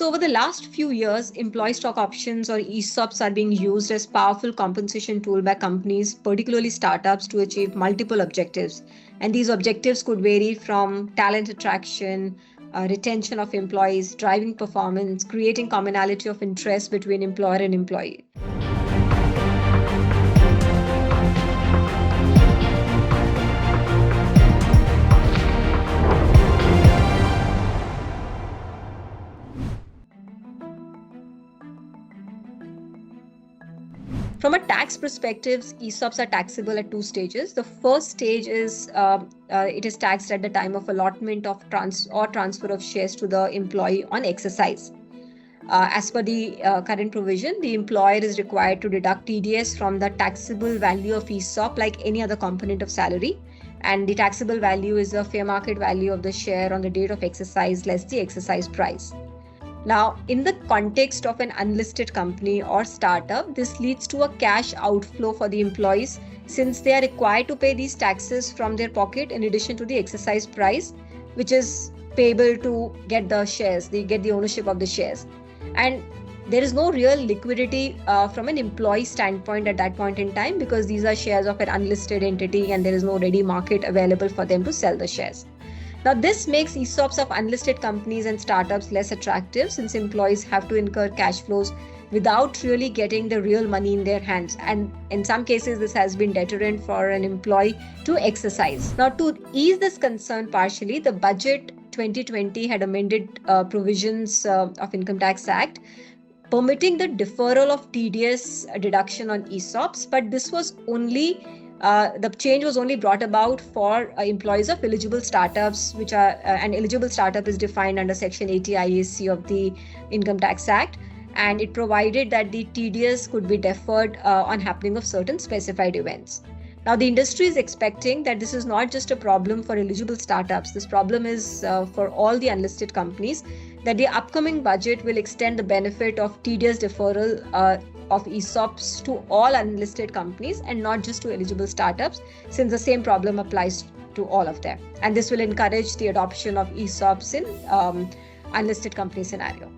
So over the last few years, employee stock options or ESOPs are being used as powerful compensation tool by companies, particularly startups, to achieve multiple objectives. And these objectives could vary from talent attraction, retention of employees, driving performance, creating commonality of interest between employer and employee. From a tax perspective, ESOPs are taxable at two stages. The first stage is it is taxed at the time of allotment of transfer of shares to the employee on exercise. As per the current provision, the employer is required to deduct TDS from the taxable value of ESOP like any other component of salary. And the taxable value is the fair market value of the share on the date of exercise less the exercise price. Now, in the context of an unlisted company or startup, this leads to a cash outflow for the employees since they are required to pay these taxes from their pocket in addition to the exercise price, which is payable to get the shares, they get the ownership of the shares. And there is no real liquidity from an employee standpoint at that point in time because these are shares of an unlisted entity and there is no ready market available for them to sell the shares. Now, this makes ESOPs of unlisted companies and startups less attractive since employees have to incur cash flows without really getting the real money in their hands. And in some cases, this has been deterrent for an employee to exercise. Now, to ease this concern partially, the budget 2020 had amended provisions of Income Tax Act permitting the deferral of TDS deduction on ESOPs, but this was only the change was only brought about for employees of eligible startups, which are an eligible startup is defined under Section 80 IAC of the Income Tax Act, and it provided that the TDS could be deferred on happening of certain specified events. Now, the industry is expecting that this is not just a problem for eligible startups. This problem is for all the unlisted companies, that the upcoming budget will extend the benefit of TDS deferral of ESOPs to all unlisted companies and not just to eligible startups, since the same problem applies to all of them. And this will encourage the adoption of ESOPs in unlisted company scenario.